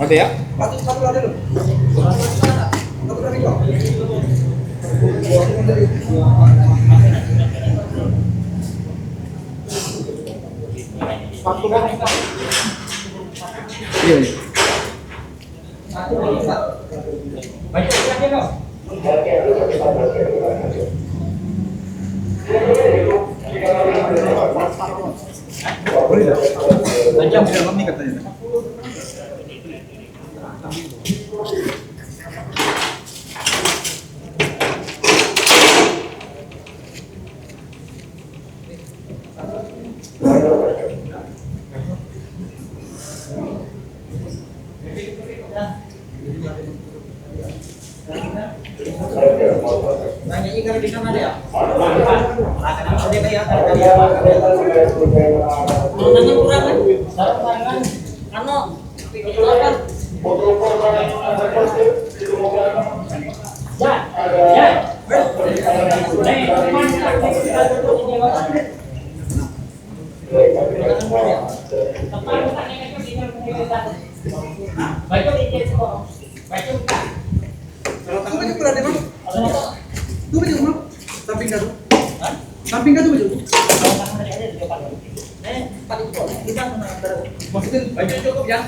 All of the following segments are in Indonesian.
Oke ya. Tajam di dalam nih katanya. Nanya ikan di sana ada ya? Ada kayak tangan kurang kan? Tangan ano? Apa? Ya. Samping ka tuh baju. Maksudnya baju cukup ya?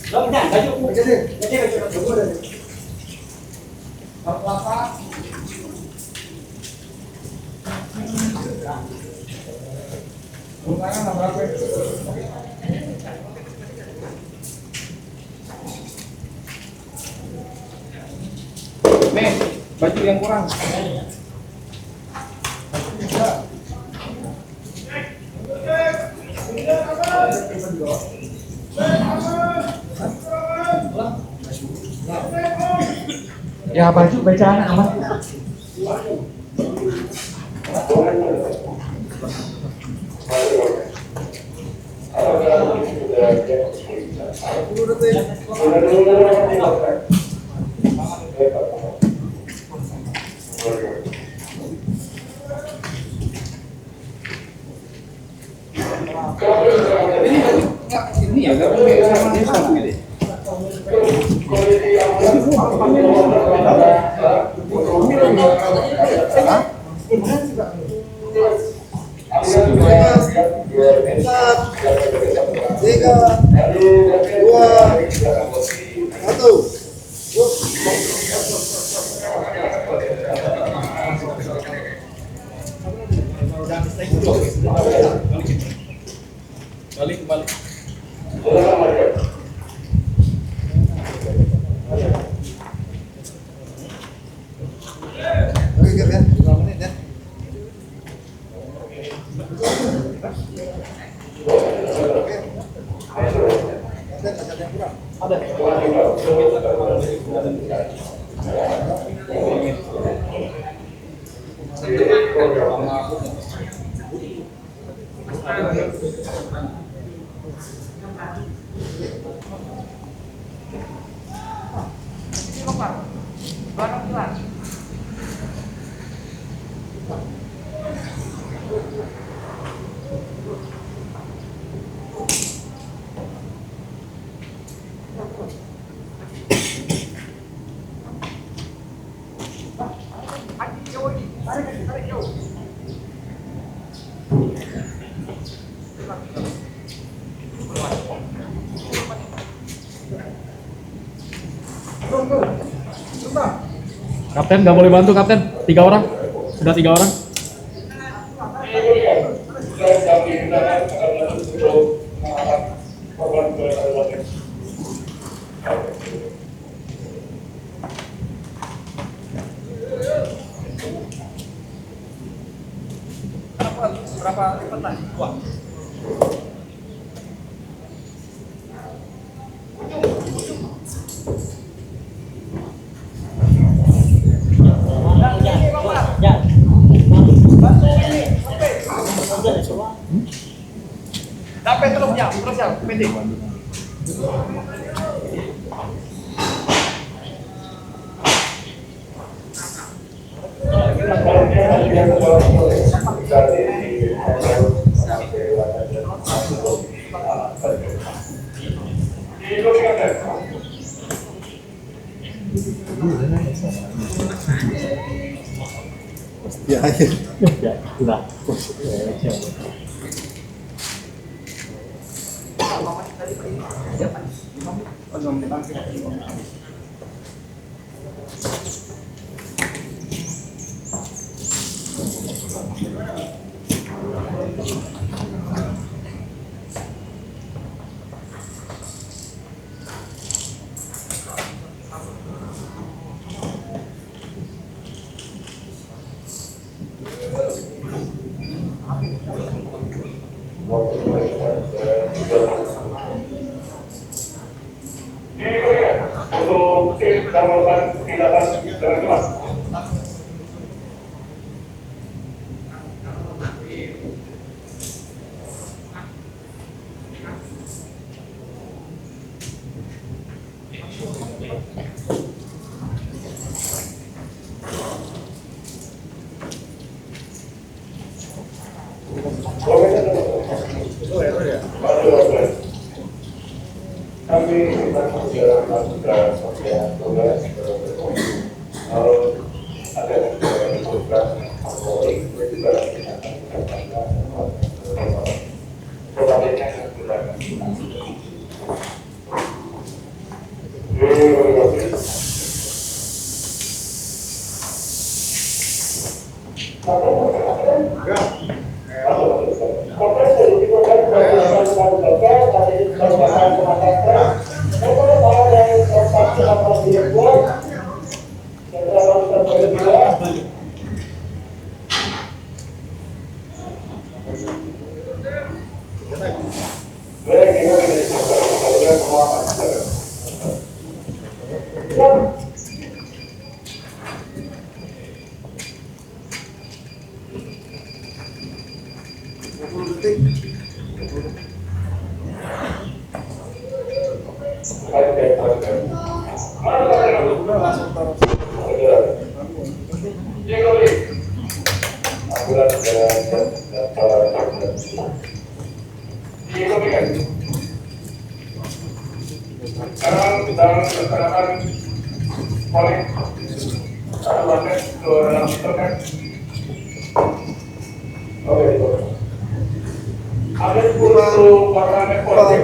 Udah, baju. Baju. Apa? Nih, baju yang kurang. Ya baju bacaan amat. Ini ya, sama dia sama ini. Tiga, dua, satu. Balik. Oke, ya. 5 menit ya. Ada yang kurang? Ada. Kapten nggak boleh bantu kapten, 3 orang, sudah 3 orang. Dapat terus ya, pendek. Ya, Ya, sudah. Untuk tim dan melakukan tindakan dengan cepat. Kami akan melakukan tugas ada Sekarang kita melaksanakan polis satu lantai ke dalam internet. Oke, ada 10 pasangan politik.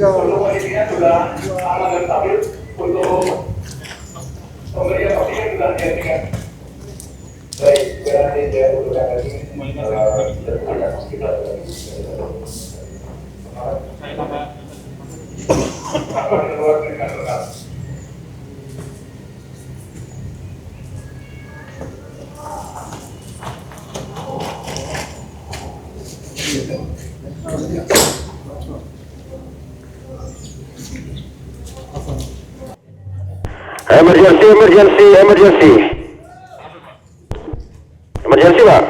Untuk kondisinya sudah aman dan stabil. Untuk pemberian vaksinnya sudah dihentikan. Baik, berarti saya usulkan lagi kita akan keluar dari kantor. Emergency Pak.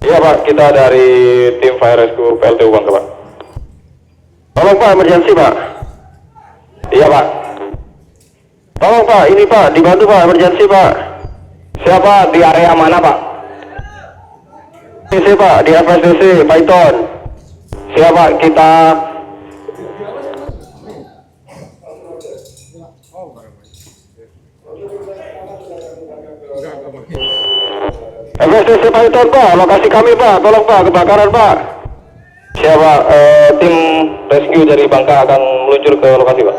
Iya Pak, kita dari tim Fire Rescue PLTU Bangka Pak. Tolong Pak, emergency Pak. Iya Pak. Tolong Pak, ini Pak, dibantu Pak, emergency Pak. Siapa di area mana Pak? Ini Pak, di FSDC, Python. Siapa kita? FSDC Python Pak, lokasi kami Pak, tolong Pak, kebakaran Pak. Siapa tim rescue dari Bangka akan meluncur ke lokasi Pak.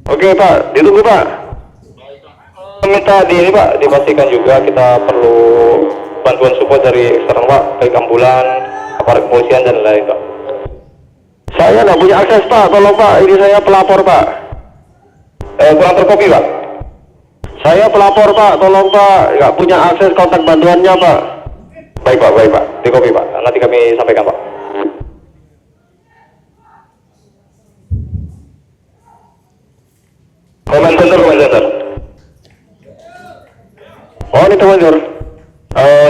Oke Pak, ditunggu Pak. Minta di ini Pak, dipastikan juga kita perlu bantuan support dari eksternal Pak, baik ambulan, aparat kepolisian dan lain Pak. Saya nggak punya akses Pak, tolong Pak, ini saya pelapor Pak. Kurang terkopi Pak. Saya pelapor Pak, tolong Pak, nggak punya akses kontak bantuannya Pak. Baik Pak, di kopi Pak, nanti kami sampaikan Pak. Komen center. Oh ini teman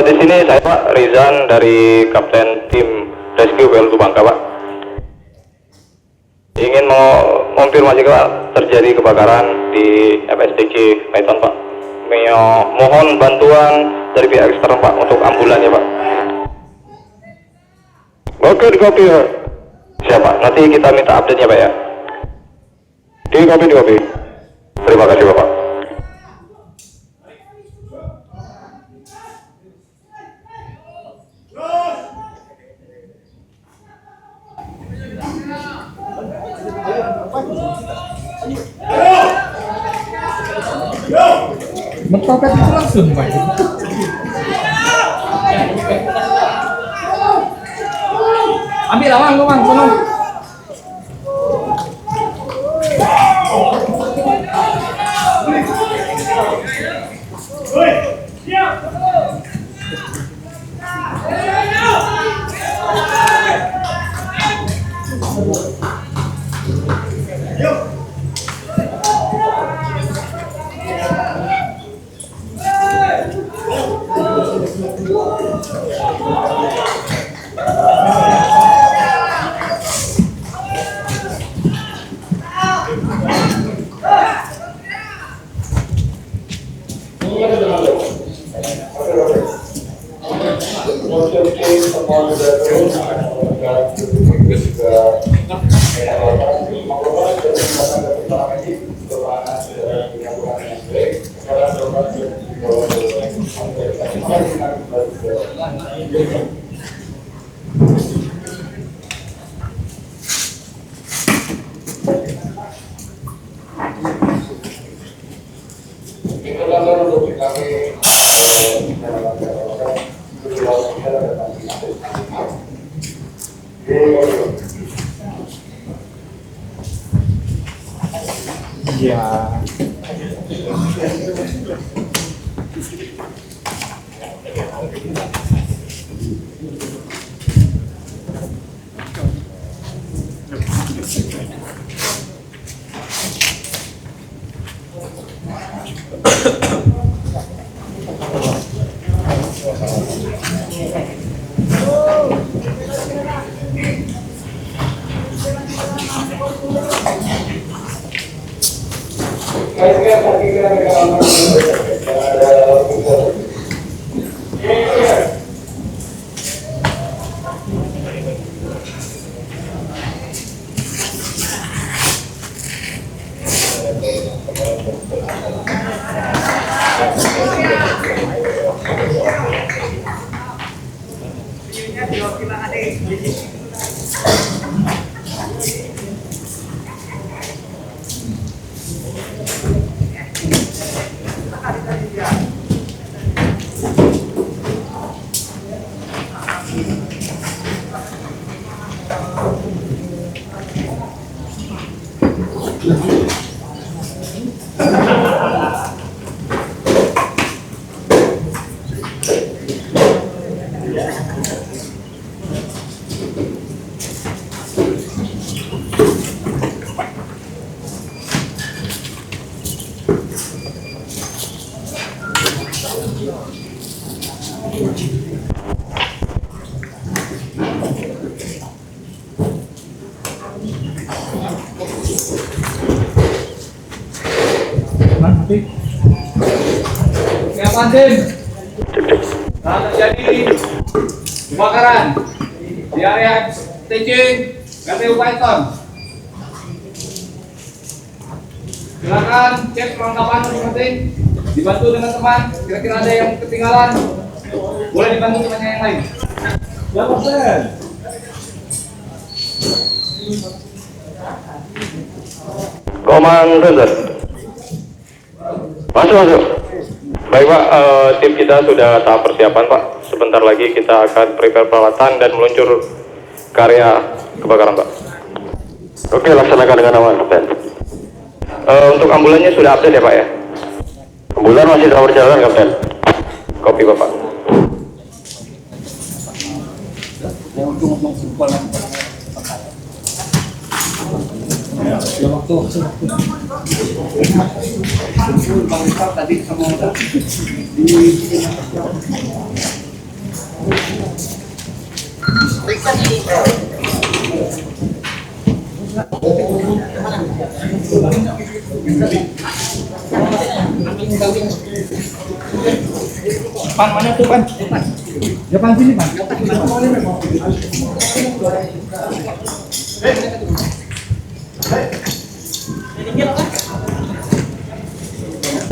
di sini saya Pak Rizan dari Kapten Tim Rescue PLTU Bangka Pak. Ingin mau konfirmasi Pak, terjadi kebakaran di MSTC Maiton Pak. Mohon bantuan dari pihak eksternal Pak untuk ambulan ya Pak. Oke di kopi Pak. Siap Pak, nanti kita minta update nya Pak ya. Di kopi. Terima kasih Bapak. Mentopet itu langsung Pak. Ambil awang, sono. Ya. Siapa Tim? Nah, terjadi kebakaran di area TC PLTU Python. Silakan cek perlengkapan masing-masing, dibantu dengan teman. Kira-kira ada yang ketinggalan, boleh dibantu temannya yang lain. Siapa Sen? Komandan. Masuk. Baik Pak, tim kita sudah tahap persiapan Pak. Sebentar lagi kita akan prepare peralatan dan meluncur ke area kebakaran Pak. Oke, laksanakan dengan aman Kapten. Untuk ambulannya sudah update ya Pak ya? Ambulan masih dalam perjalanan Kapten. Kopi Bapak. Bang Rizal tadi sama udah Pan mana tuh pan? Depan sini pan.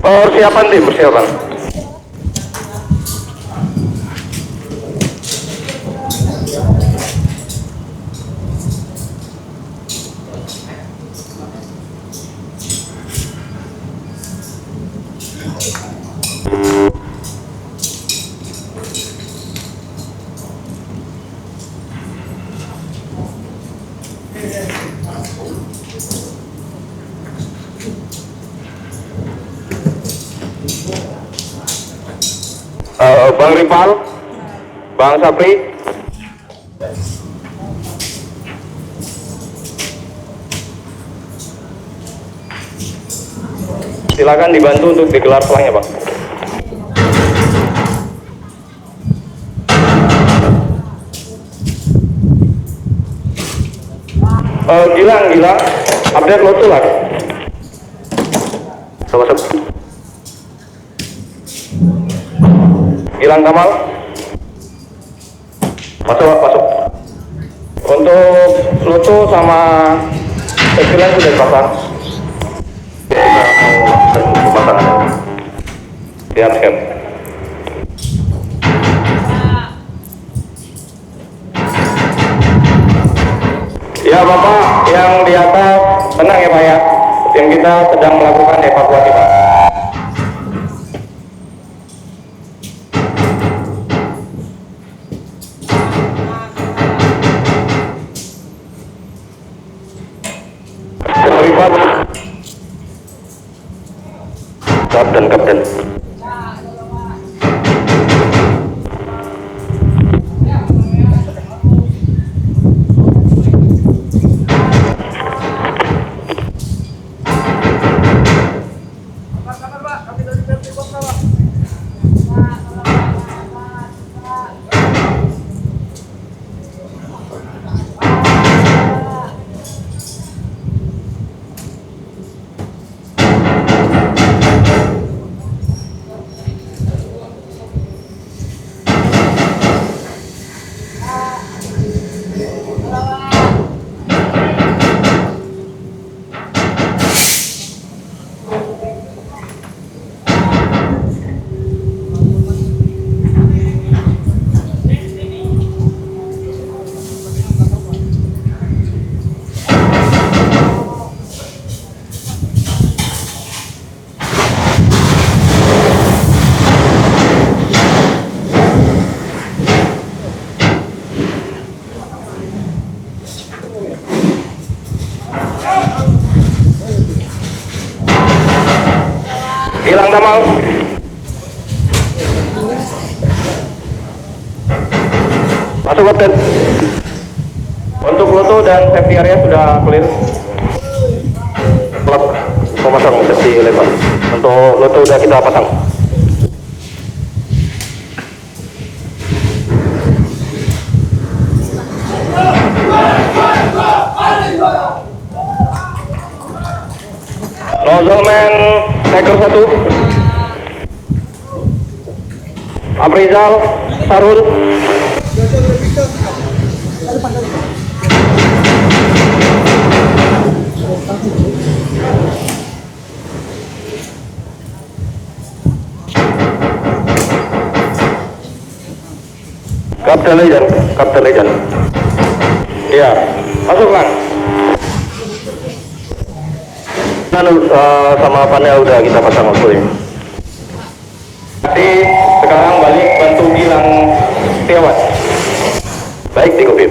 Persiapan tim, persiapan. Bang Rival, Bang Sapri, silakan dibantu untuk digelar selangnya, Bang. Gilang, update lo tuh lah. Sobat. Gilang Kamal, masuk. Untuk Lutu sama Ekilan sudah dipasang. Pasangan. Siap. Ya Bapak, yang di atas tenang ya Pak ya. Yang kita sedang melakukan evakuasi Pak. Kapten. Gilang Kamal. Masuk Kapten. Untuk Loto dan safety area sudah clear. Klub memasang safety level. Untuk Loto sudah kita pasang. Nozzleman Tiger 1 Aprizal Sarul Kapten Legend. Iya, masuk Lang. Sama panel udah kita pasang waktu ini. Jadi sekarang balik bantu Gilang Setiawan. Baik, dikupin.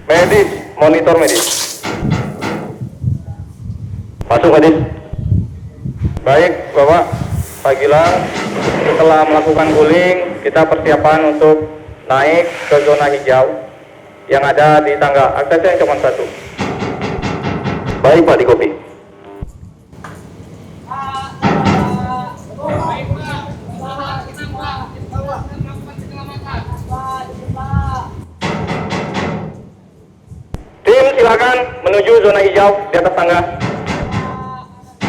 Medis, monitor medis. Masuk medis. Baik, Bapak, Pak Gilang, setelah melakukan cooling, kita persiapan untuk naik ke zona hijau yang ada di tangga. Aksesnya yang cuma satu. Baik, Pak, di kopi. Tim, silakan menuju zona hijau di atas tangga.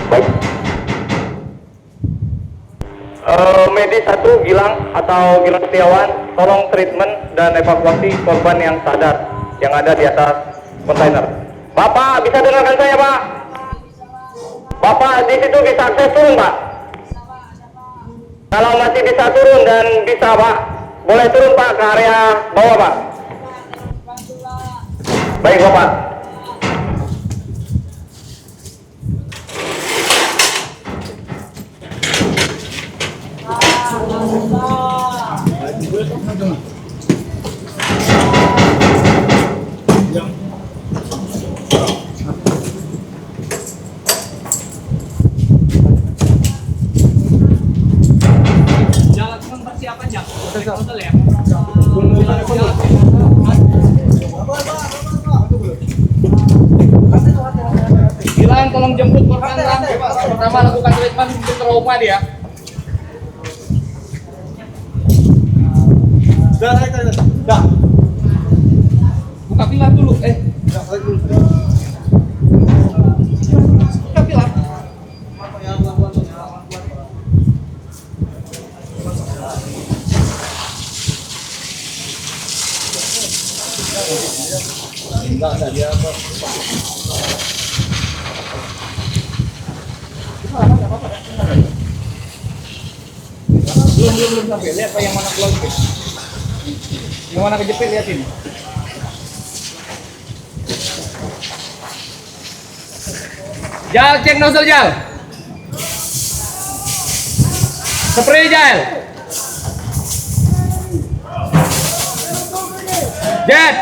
Baik. Medis 1 Gilang atau Gilang Setiawan, tolong treatment dan evakuasi korban yang sadar yang ada di atas kontainer. Bapak, bisa dengarkan saya, Pak? Bapak di situ bisa akses turun, Pak? Kalau masih bisa turun dan bisa, Pak, boleh turun, Pak, ke area bawah, Pak. Baik, Bapak. Jalan persiapan jam. Hotel ya. Gilang, tolong jemput korban Gilang. Pertama lakukan treatment untuk trauma dia. Dah. Buka pilar dulu. Buka pilar. Enggak ada dia apa. Belum sampai. Lihat Pak yang mana keluar. Yang mana kejepit, liatin. Jal, cek nozzle Jal. Spray Jal. Jet.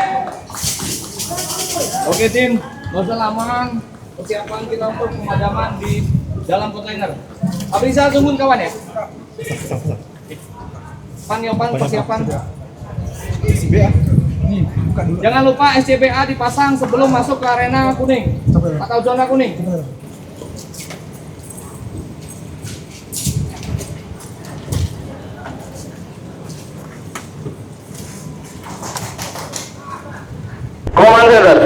Oke tim, nozzle aman. Persiapan kita untuk pemadaman di dalam kontainer. Bisa tungguin kawan ya. Pan persiapan. SCBA. Nih, buka dulu. Jangan lupa SCBA dipasang sebelum masuk ke arena kuning atau zona kuning. Komander.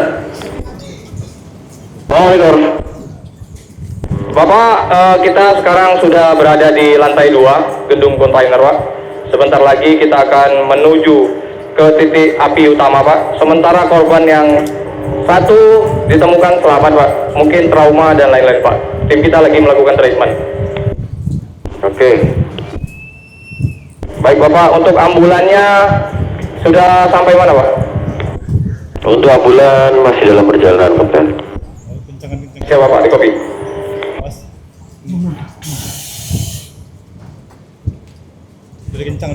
Monitor. Bapak, kita sekarang sudah berada di lantai 2 gedung kontainer, Pak. Sebentar lagi kita akan menuju ke titik api utama, Pak. Sementara korban yang satu ditemukan selamat, Pak. Mungkin trauma dan lain-lain, Pak. Tim kita lagi melakukan treatment. Oke. Baik, Bapak. Untuk ambulannya sudah sampai mana, Pak? Untuk ambulan masih dalam perjalanan, Kapten. Siapa, Pak? Di kopi.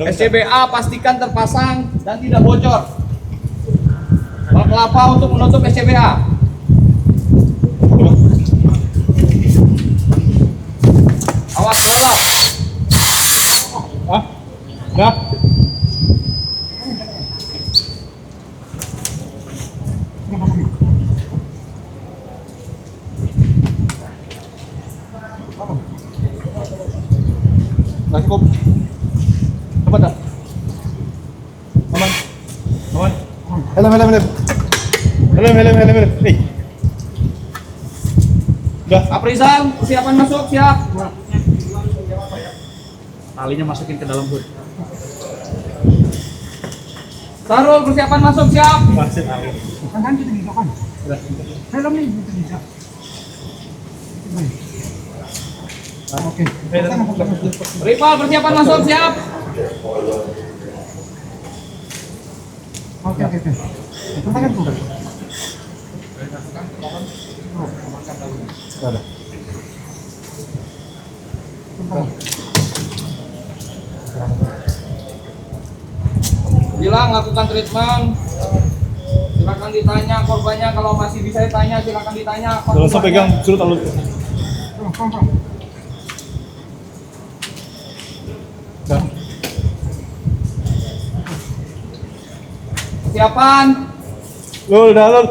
SCBA pastikan terpasang dan tidak bocor. Bal kelapa untuk menutup SCBA. Awas gelap. Dah. Nggak cukup. Cepat dah. Aman. Aman. Helm. Hey. Udah. Aprizal, persiapan masuk, siap. Talinya masukin ke dalam hood. Sarul, persiapan masuk, siap. Masih tali. Kan kita bisa kan. Udah. Helm nih kita bisa. Oke. Rival, persiapan masuk, siap. Oke. Tekan tuh. Ada. Bilang lakukan treatment. Silakan ditanya korbannya, kalau masih bisa ditanya silakan ditanya. Jangan sampai pegang, suruh tahu. Dah. Persiapan. Lul, dah lul.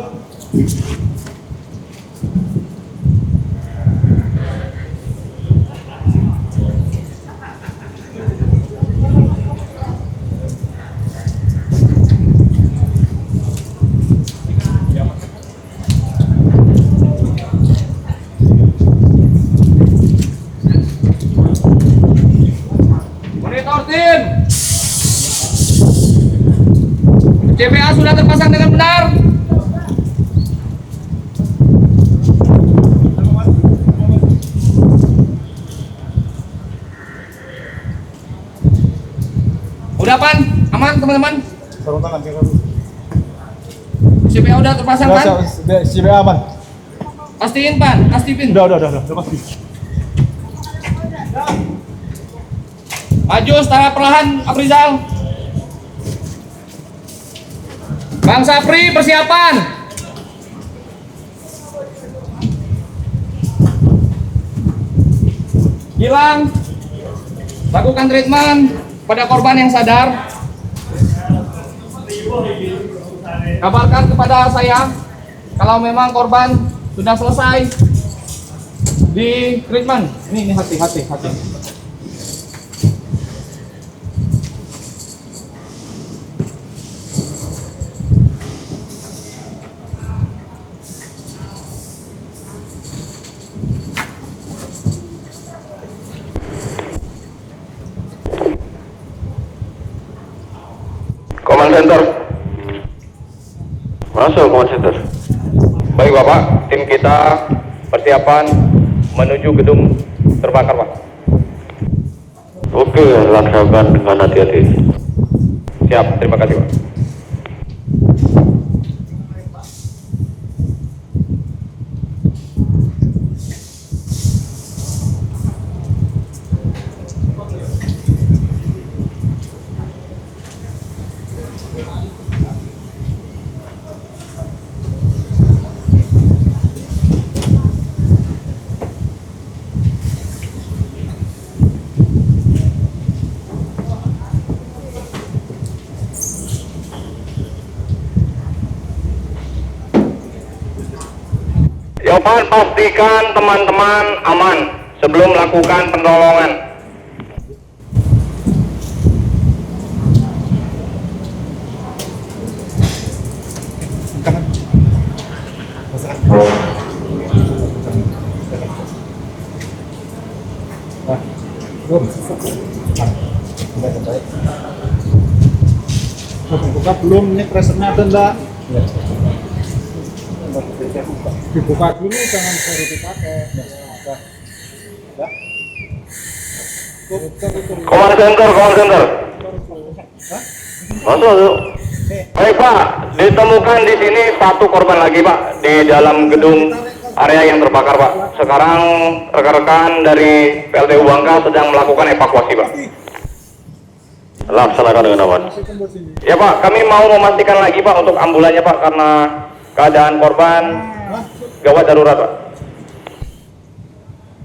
Monitor tim. JPA sudah terpasang dengan benar. Udah pan, aman teman-teman. Sarung tangan, jangan. JPA udah terpasang pan. Si BA aman. Pastiin pan, pastiin. Udah pasti. Maju secara perlahan, Aprizal. Bang Sapri, persiapan. Gilang, lakukan treatment pada korban yang sadar. Kabarkan kepada saya kalau memang korban sudah selesai di treatment. Ini hati. Command Center. Masuk Command Center. Baik Bapak, tim kita persiapan menuju gedung terbakar Pak. Oke, laksanakan dengan hati-hati. Siap, terima kasih Pak. Jawaban pastikan teman-teman aman sebelum melakukan penolongan. Buka belum, ini pressernya ada enggak? Dibuka dulu, jangan baru dipakai. Command Center. Masuk. Baik Pak, ditemukan di sini satu korban lagi Pak di dalam gedung area yang terbakar Pak. Sekarang rekan-rekan dari PLTU Bangka sedang melakukan evakuasi Pak. Laksanakan dengan aman. Ya Pak, kami mau memastikan lagi Pak untuk ambulannya Pak karena keadaan korban gawat darurat Pak.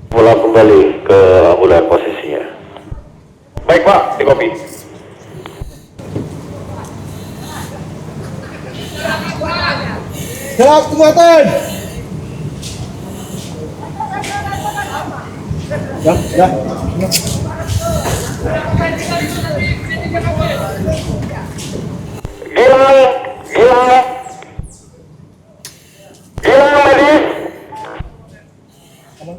Pulang kembali ke ambulan posisinya. Baik Pak, di kopi. Gerak kekuatan. Ya. Gilang medis.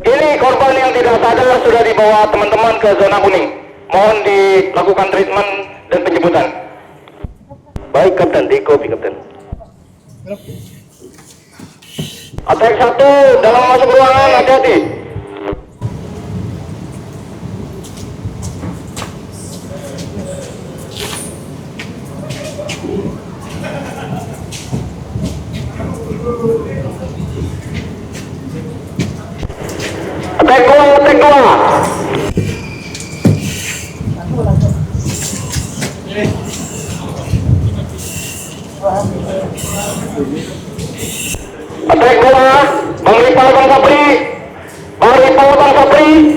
Ini korban yang tidak sadar sudah dibawa teman-teman ke zona kuning. Mohon dilakukan treatment dan penjemputan. Baik Kapten, di kopi Kapten. Attack 1 dalam masuk ruangan, hati-hati. Attack 2. Atrek bola, Bang Ripal, Bang Sapri. Bang Ripal, Bang Sapri.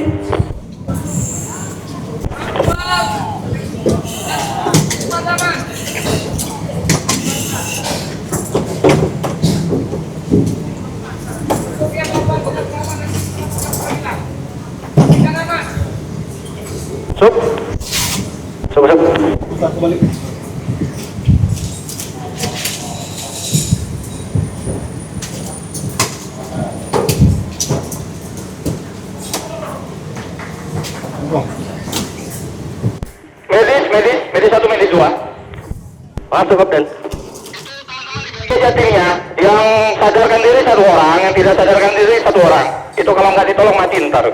Sup. Sup. Medis 1, medis 2. Masuk Kapten. Sejatinya yang sadarkan diri 1 orang, yang tidak sadarkan diri 1 orang. Itu kalau nggak ditolong mati ntar.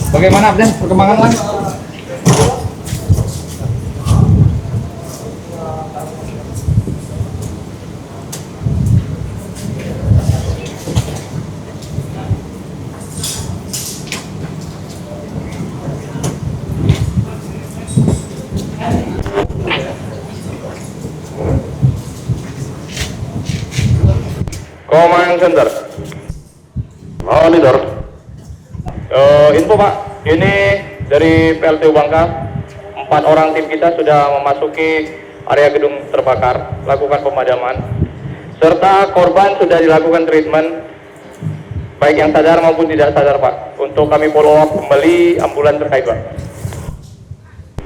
Bagaimana Abden perkembangan lang? Command Center. Monitor. Info Pak, ini dari PLTU Bangka, 4 orang tim kita sudah memasuki area gedung terbakar, lakukan pemadaman, serta korban sudah dilakukan treatment, baik yang sadar maupun tidak sadar Pak. Untuk kami follow up kembali ambulan terkait Pak.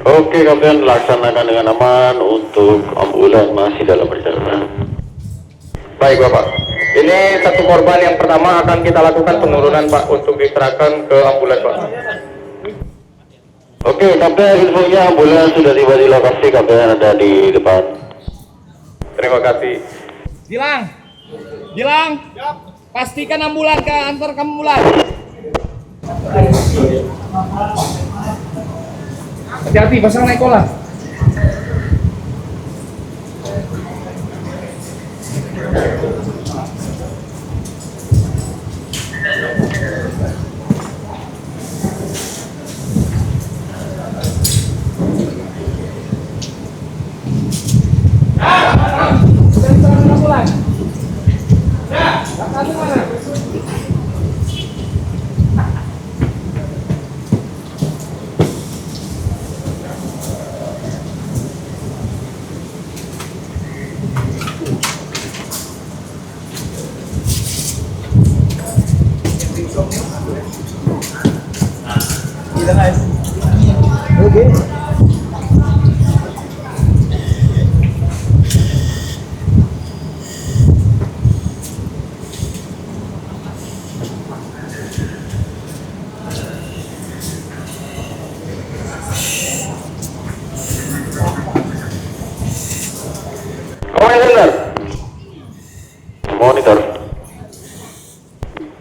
Oke Kapten, laksanakan dengan aman. Untuk ambulan masih dalam perjalanan. Baik Bapak, ini 1 korban yang pertama akan kita lakukan penurunan Pak untuk diserahkan ke ambulan Pak. Oke Kapten, infonya ambulan sudah tiba di lokasi. Kapten ada di depan. Terima kasih. Gilang, pastikan ambulan ke antar ke ambulan. Hati-hati, pasang naik kola. Monitor.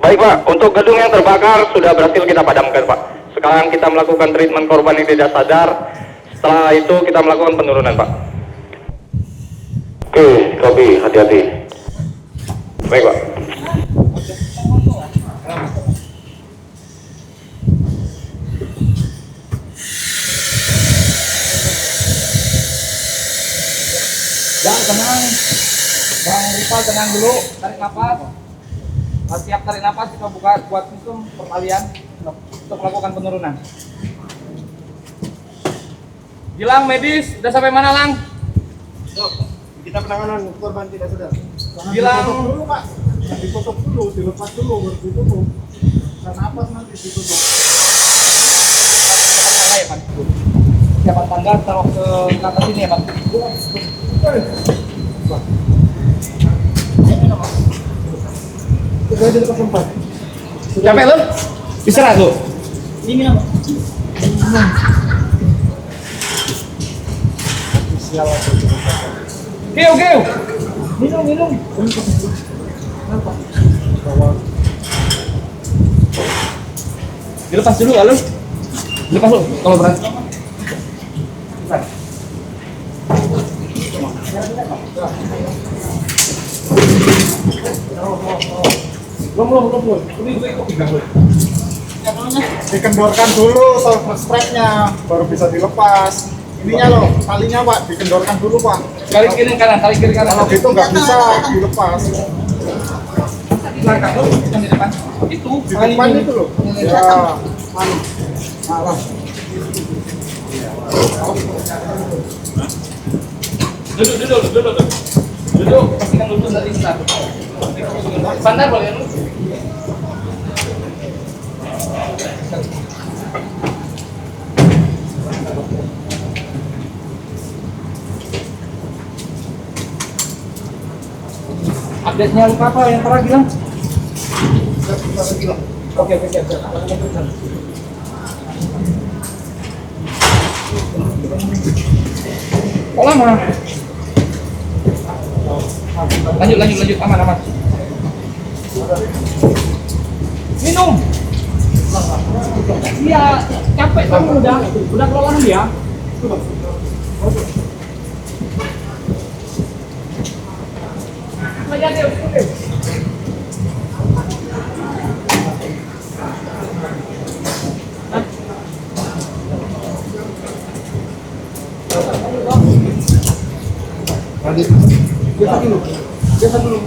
Baik Pak, untuk gedung yang terbakar sudah berhasil kita padamkan Pak. Sekarang kita melakukan treatment korban yang tidak sadar. Setelah itu kita melakukan penurunan Pak. Oke, copy, hati-hati. Baik Pak. Bang, tenang. Bang Ripal, tenang dulu. Tarik nafas. Siap tarik nafas, kita buat sistem peralihan untuk melakukan penurunan. Gilang, medis, udah sampai mana Lang? Kita penanganan korban tidak sadar. Gilang. Ditutup dulu Pak. Ditutup dulu, dilepas dulu, baru ditutup. Dan napas nanti ditutup. Siapa tangga taruh ke atas sini ya Pak? Sudah di lepas tempat. Capek lu? Istirahat lu? Ini apa? Keu. Minum. Dilepas dulu lalu. Dilepas lu kalau berani. Bentar. Belum. Ini ikut pegang dulu. Dikendorkan dulu strapnya, baru bisa dilepas. Ininya loh, talinya Pak, dikendorkan dulu Pak. Kali kiri kanan. Kalau gitu nggak bisa dilepas. Di belakang lo, bukan di depan. Itu Di depan itu loh. Ya, mana? Malah. Duduk. Pastikan dulu dari start. Bandar boleh lu. Update-nya lupa apa yang pernah bilang? Oke, siap. Kok lama? Lanjut, aman. Minum. Iya, capek kamu udah kelelahan dia. Biasa dulu.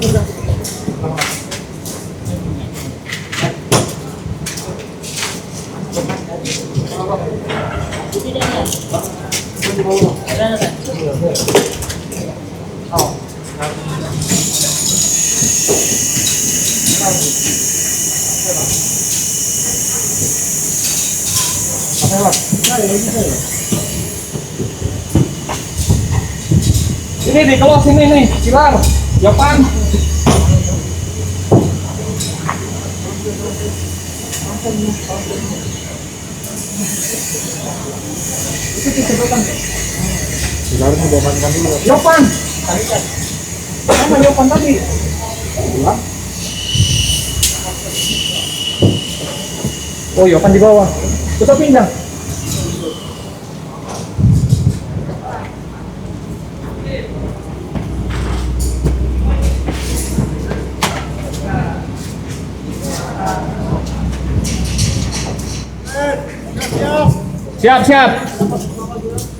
Ini di kelos ini nih, silar, Japan. Itu disedotan. Silar ini diamankan dulu. Japan. Sama Japan tadi. Oh, Japan di bawah. Kita pindah. Siap.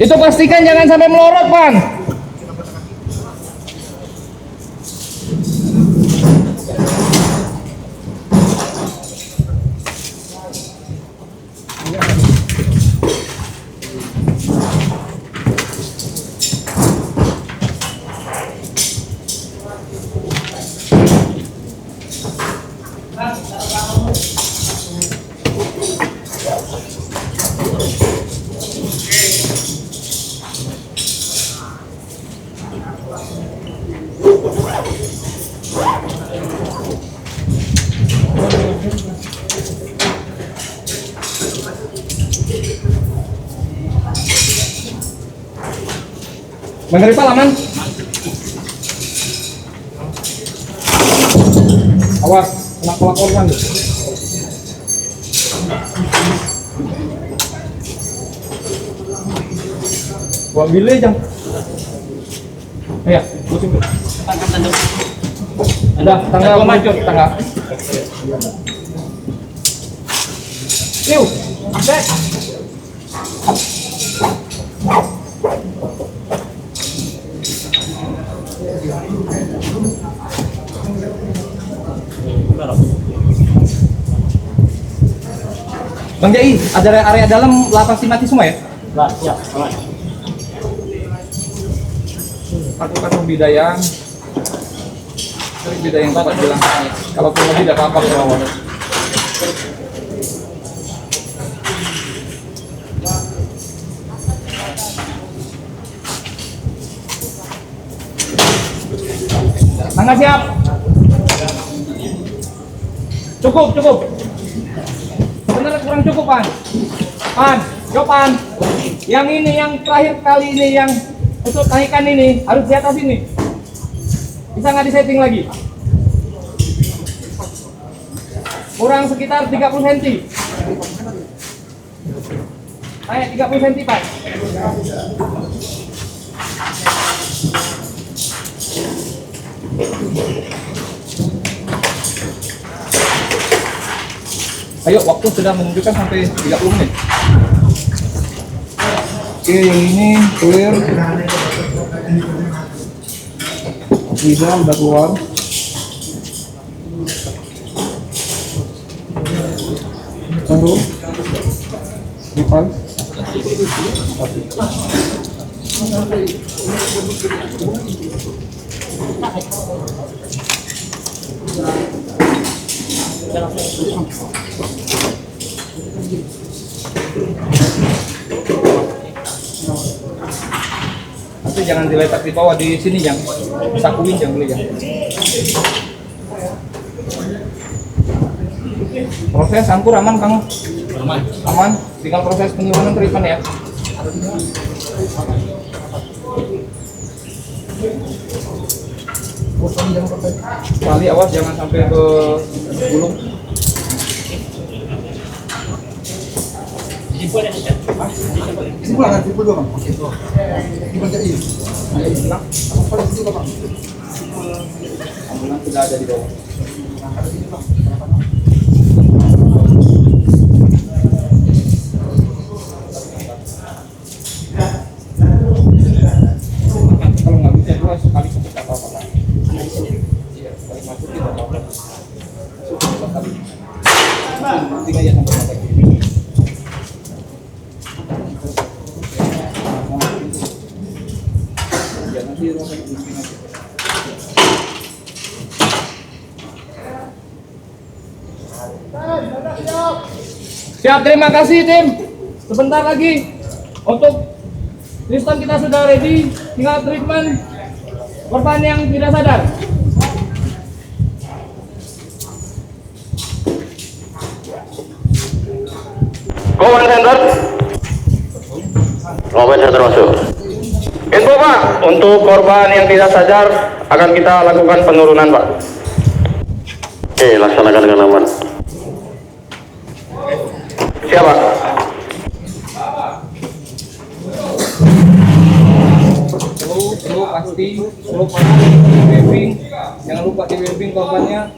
Itu pastikan jangan sampai melorot, Pan. Bang Rifal aman? Awas, kena korban. Buat bilih jam. Iya, pusing. Ada tangga maju, tangga. Yuk, set. Bang Jai, ada area dalam lapas mati semua ya? Siap. Lakukan pembidayaan. Pembidayaan Bapak bilang. Kalau perlu tidak apa-apa ke bawah. Tangga siap. Cukup. Benar kurang cukup, Pan. Pan. Yang ini yang terakhir kali ini yang untuk naikkan ini harus di atas ini. Bisa nggak disetting lagi? Kurang sekitar 30 cm. Naik 30 cm, Pak. Ayo, waktu sudah menunjukkan sampai 30 menit. Oke, yang ini clear. Bisa udah keluar. Baru Ripal. Tapi jangan diletak di bawah, di sini yang sakuin jangan boleh ya. Proses angkur aman Kang? Aman. Tinggal proses penurunan treatment ya. Kali awas jangan sampai ke gulung. Simpul dua bang. Oke. Dibacain. Ayo bilang. Apa itu bang? Ambulan sudah ada di bawah. Kalau nggak bisa dua sekali cukup apa apa. Iya, sekali masuk tidak apa-apa. Cukup kali. Tinggal ya sampai mata kiri. Ya nanti ruang ini. Siap, terima kasih tim. Sebentar lagi untuk Tristan kita sudah ready, tinggal treatment korban yang tidak sadar. Command Center. Command Center masuk. Info Pak, untuk korban yang tidak sadar akan kita lakukan penurunan Pak. Oke, laksanakan dengan aman. Siap Pak. Slow pasti, slow pasti di webbing. Jangan lupa di webbing korbannya.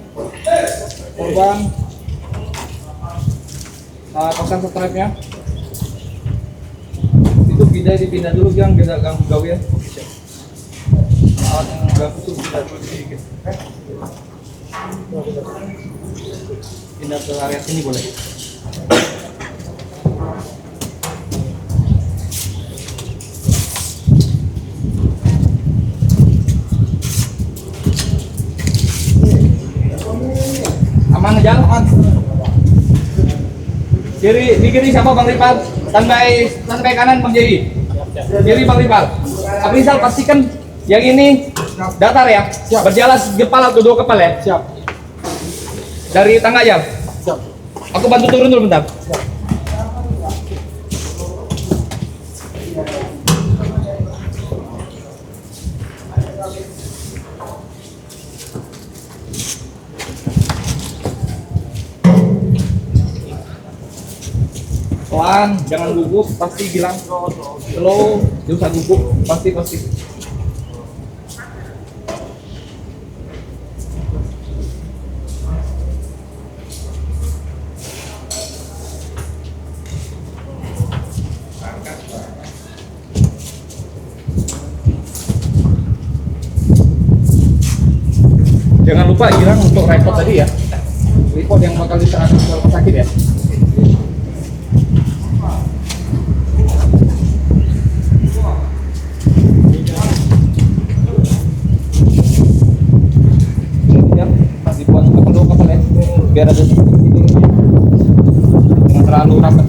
Korban pasang strapnya. Itu dipindah dulu, jangan beda ganggu gawe ya. Alat yang ganggu itu pindah dulu sedikit. Pindah ke area sini boleh. Aman aja, aman. Di kiri siapa Bang Ripal? Standby kanan Bang Jadi. Kiri Bang Ripal. Abrisal pastikan yang ini datar ya. Siap. Berjalan kepala atau dua kepala ya. Siap. Dari tangga aja. Siap. Aku bantu turun dulu bentar. Siap. Pelan, jangan gugup, pasti bilang slow, jangan usah gugup, pasti. Jangan lupa bilang untuk report tadi ya, report yang bakal diserahkan ke rumah sakit ya. Biar ada jangan terlalu rapat.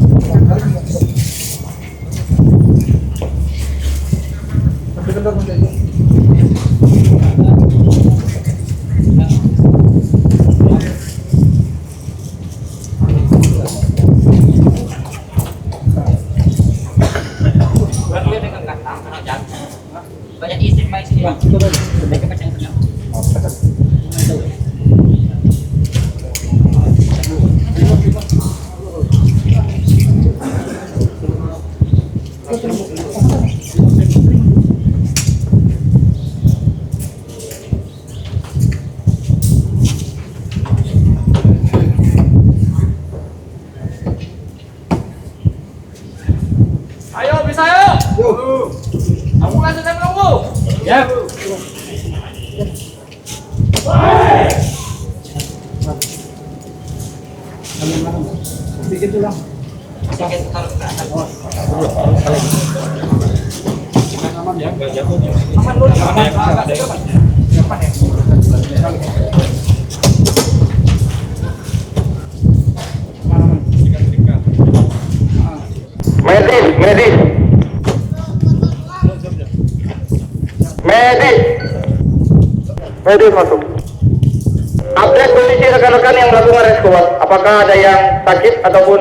Banyak istri main sini. Siap. Sedikit dulu lang. Medis. Medis masuk. Update kondisi rekan-rekan yang melakukan reskuat. Apakah ada yang sakit ataupun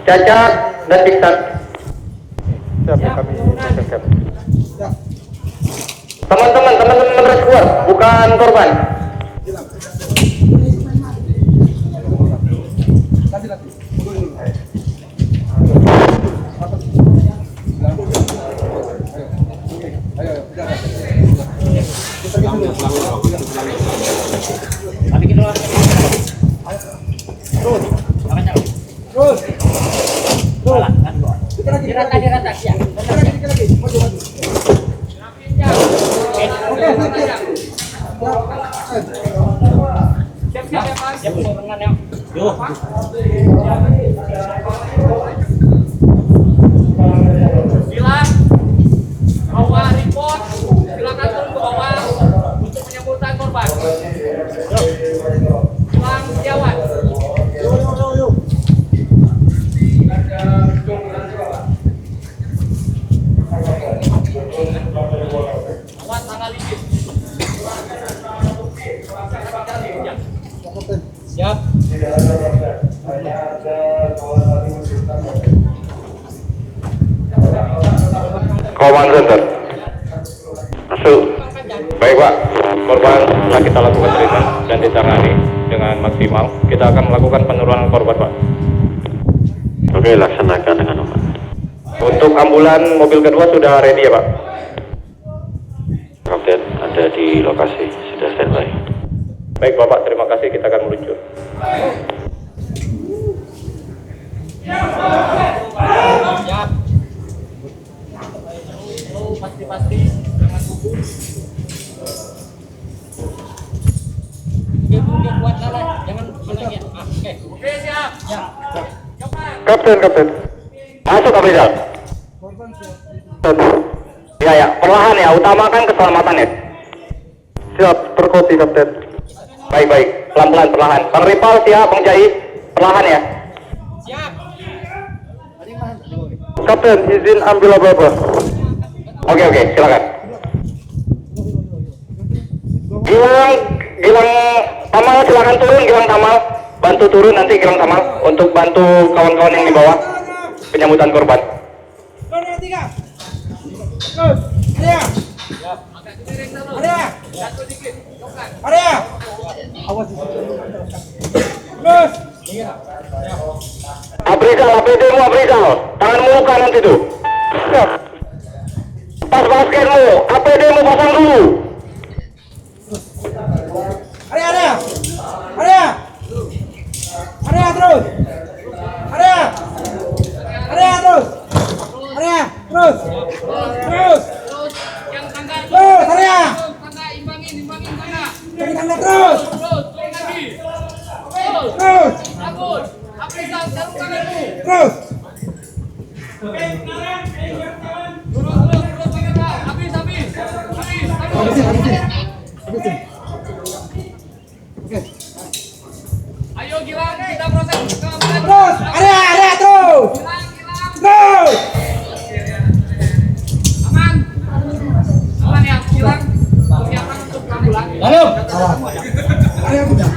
cacat dan pingsan? Siap, kami siap. Teman-teman reskuat, bukan korban. Silakan bawa report, silakan turun ke bawah untuk penyambutan korban. Silakan setiawan. Awas tanggal licin. Siap. Command Center. Masuk. Baik Pak, korban telah kita lakukan treatment dan ditangani dengan maksimal. Kita akan melakukan penurunan korban Pak. Oke, laksanakan dengan obat. Untuk ambulan mobil kedua sudah ready ya Pak? Kapten ada di lokasi, sudah standby. Baik Bapak, terima kasih, kita akan meluncur. Siap. Pasti jangan gugup. Oke, kuat lah, jangan menangis. Oke, siap. Siap. Kapten. Masuk Abrizal. Ya, perlahan ya, utamakan keselamatan ya. Siap, terkopi Kapten. Baik, pelan-pelan, perlahan. Bang Ripal siap, Bang Jai, perlahan ya. Siap. Kapten, izin ambil apa-apa. Oke, silakan. Gilang Tamal silakan turun, Gilang Tamal. Bantu turun nanti Gilang Tamal untuk bantu kawan-kawan yang di bawah penyambutan korban. Abrizal, Abrizal. Tanganmu kanan situ. Pas baskenmu, APD-mu pasang dulu. Area terus. Yang tangga. Terus, area. Tangga imbangin tangga. Jadi tangga terus. Turun lagi. Terus. Bagus. Abrizal, taruh tanganmu. Terus. Turun tanganmu. Habis. Habisin. Oke. Ayo Gilang, kita proses keamanan. Terus, area terus. Gilang. Terus. Aman ya, Gilang. Persiapan untuk ambulan. Area udah.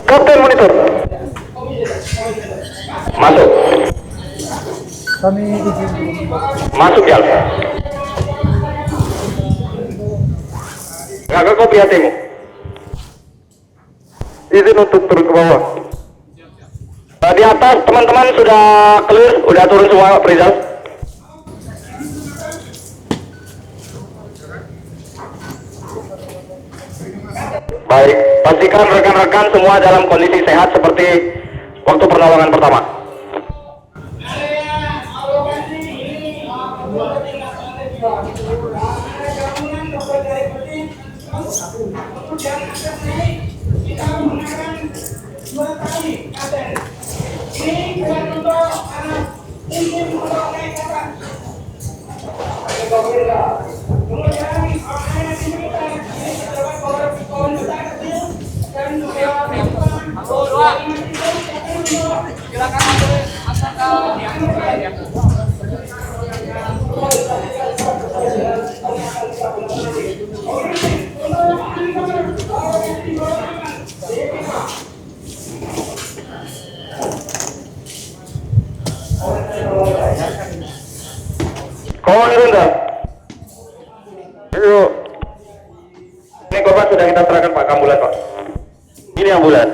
Kapten monitor. Masuk. Kami izin. Masuk ya. Nggak ke kopi hatimu. Izin untuk turun ke bawah. Di atas teman-teman sudah clear, udah turun semua, Rizal. Baik, pastikan rekan-rekan semua dalam kondisi sehat seperti waktu pertolongan pertama. Kawan rendah. Ayo. Ini korban sudah kita serahkan Pak ke ambulan Pak. Ini ambulan.